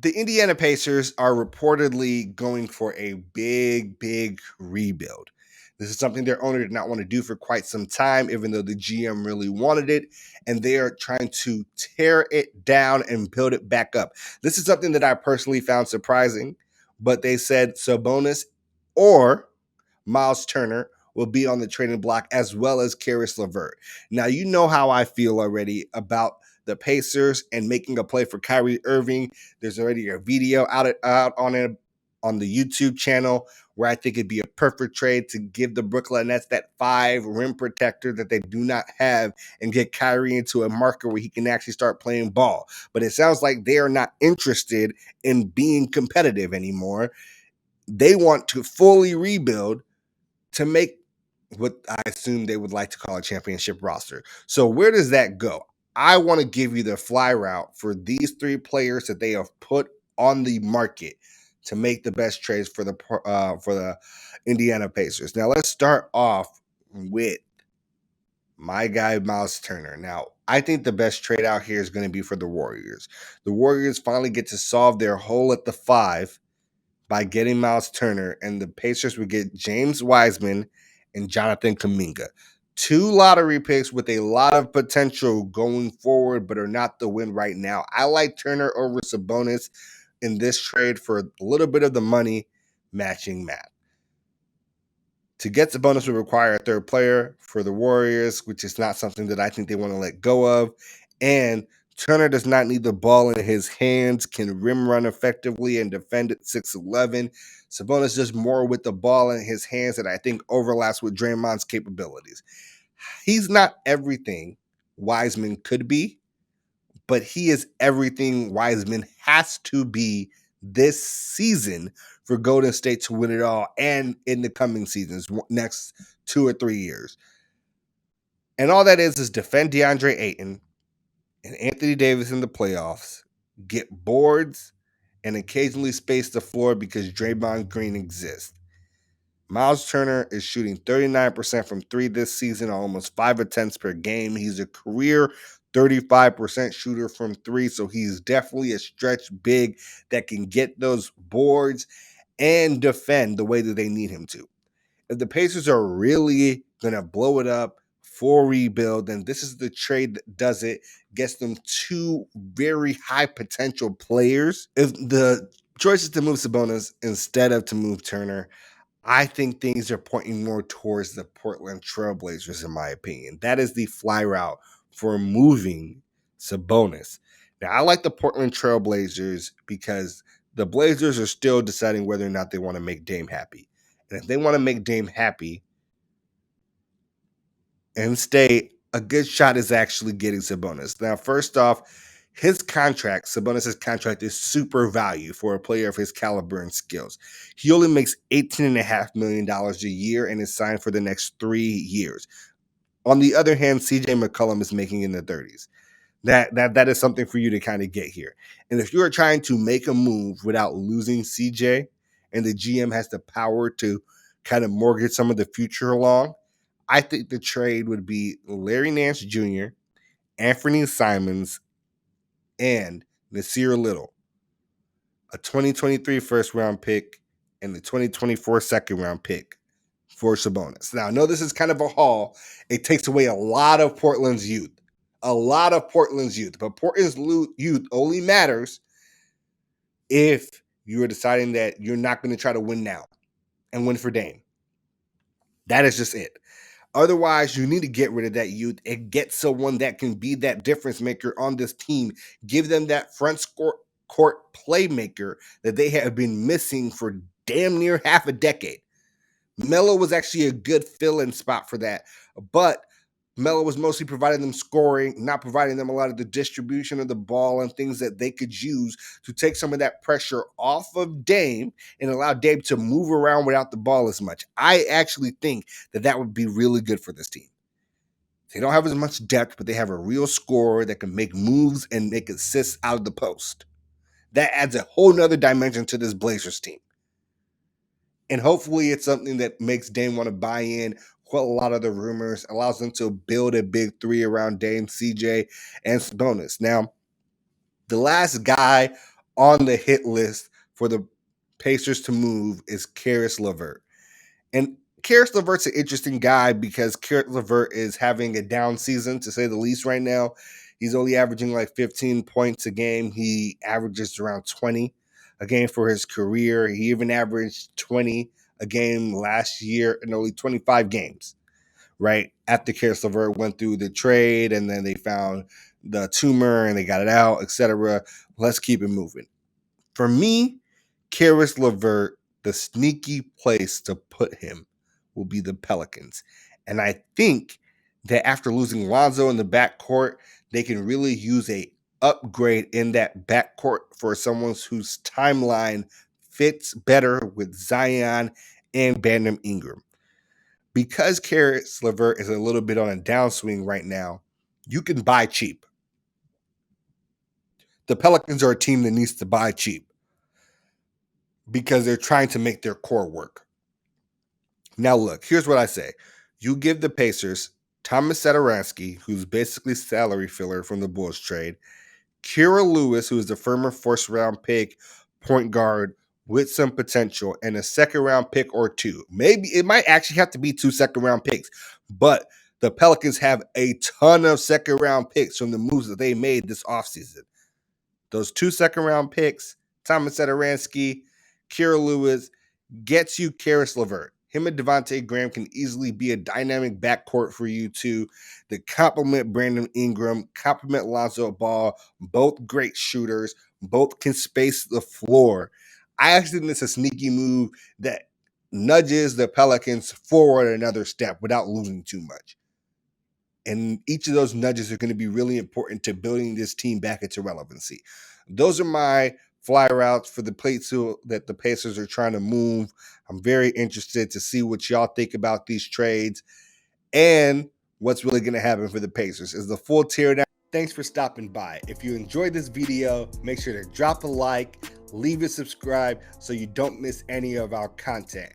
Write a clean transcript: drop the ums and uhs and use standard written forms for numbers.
The Indiana Pacers are reportedly going for a big rebuild. This is something their owner did not want to do for quite some time, even though the GM really wanted it, and they are trying to tear it down and build it back up. This is something that I personally found surprising, but they said Sabonis or Myles Turner will be on the trading block, as well as Caris LaVert. Now, you know how I feel already about the Pacers and making a play for Kyrie Irving. There's already a video out on it on the YouTube channel where I think it'd be a perfect trade to give the Brooklyn Nets that 5 rim protector that they do not have and get Kyrie into a market where he can actually start playing ball. But it sounds like they are not interested in being competitive anymore. They want to fully rebuild to make what I assume they would like to call a championship roster. So where does that go? I want to give you the fly route for these 3 players that they have put on the market to make the best trades for the Indiana Pacers. Now let's start off with my guy Myles Turner. Now I think the best trade out here is going to be for the Warriors. The Warriors finally get to solve their hole at the 5 by getting Myles Turner, and the Pacers would get James Wiseman and Jonathan Kuminga. 2 lottery picks with a lot of potential going forward, but are not the win right now. I like Turner over Sabonis in this trade for a little bit of the money matching Matt. To get Sabonis would require a 3rd player for the Warriors, which is not something that I think they want to let go of. And Turner does not need the ball in his hands, can rim run effectively and defend at 6'11". Sabonis does more with the ball in his hands that I think overlaps with Draymond's capabilities. He's not everything Wiseman could be, but he is everything Wiseman has to be this season for Golden State to win it all and in the coming seasons, next 2 or 3 years. And all that is defend DeAndre Ayton and Anthony Davis in the playoffs, get boards, and occasionally space the floor because Draymond Green exists. Myles Turner is shooting 39% from 3 this season, almost 5 attempts per game. He's a career 35% shooter from 3, so he's definitely a stretch big that can get those boards and defend the way that they need him to. If the Pacers are really going to blow it up for rebuild, then this is the trade that does it, gets them 2 very high potential players. If the choice is to move Sabonis instead of to move Turner, I think things are pointing more towards the Portland Trailblazers, in my opinion. That is the fly route for moving Sabonis. Now, I like the Portland Trailblazers because the Blazers are still deciding whether or not they want to make Dame happy. And if they want to make Dame happy and stay, a good shot is actually getting Sabonis. Now, first off, his contract, Sabonis' contract, is super value for a player of his caliber and skills. He only makes $18.5 million a year and is signed for the next 3 years. On the other hand, CJ McCollum is making in the 30s. That is something for you to kind of get here. And if you're trying to make a move without losing CJ, and the GM has the power to kind of mortgage some of the future along, I think the trade would be Larry Nance Jr., Anthony Simons, and Nasir Little, a 2023 first round pick and the 2024 second round pick for Sabonis. Now, I know this is kind of a haul. It takes away a lot of Portland's youth. But Portland's youth only matters if you are deciding that you're not going to try to win now and win for Dame. That is just it. Otherwise, you need to get rid of that youth and get someone that can be that difference maker on this team. Give them that front court playmaker that they have been missing for damn near half a decade. Melo was actually a good fill-in spot for that, but Melo was mostly providing them scoring, not providing them a lot of the distribution of the ball and things that they could use to take some of that pressure off of Dame and allow Dame to move around without the ball as much. I actually think that would be really good for this team. They don't have as much depth, but they have a real scorer that can make moves and make assists out of the post. That adds a whole nother dimension to this Blazers team. And hopefully it's something that makes Dame want to buy in, quell a lot of the rumors, allows them to build a big 3 around Dame, CJ, and Sabonis. Now, the last guy on the hit list for the Pacers to move is Caris LaVert. And Caris LaVert's an interesting guy because Caris LaVert is having a down season, to say the least, right now. He's only averaging like 15 points a game. He averages around 20 a game for his career. He even averaged 20 a game last year in only 25 games, right? After Caris LaVert went through the trade and then they found the tumor and they got it out, etc. Let's keep it moving. For me, Caris LaVert, the sneaky place to put him will be the Pelicans. And I think that after losing Lonzo in the backcourt, they can really use a upgrade in that backcourt for someone whose timeline fits better with Zion and Brandon Ingram. Because Caris LaVert is a little bit on a downswing right now, you can buy cheap. The Pelicans are a team that needs to buy cheap because they're trying to make their core work. Now, look, here's what I say. You give the Pacers Tomas Satoransky, who's basically salary filler from the Bulls trade, Kira Lewis, who is the former first-round pick point guard with some potential, and a second-round pick or two. Maybe it might actually have to be 2 second-round picks, but the Pelicans have a ton of second-round picks from the moves that they made this offseason. Those 2 second-round picks, Tomas Satoransky, Kira Lewis, gets you Caris LaVert. Him and Devontae Graham can easily be a dynamic backcourt for you two that complement Brandon Ingram, complement Lonzo Ball, both great shooters, both can space the floor. I actually think it's a sneaky move that nudges the Pelicans forward another step without losing too much. And each of those nudges are going to be really important to building this team back into relevancy. Those are my fly routes for the plates that the Pacers are trying to move. I'm very interested to see what y'all think about these trades and what's really going to happen for the Pacers. Is the full tear down. Thanks for stopping by. If you enjoyed this video, make sure to drop a like, leave a subscribe so you don't miss any of our content.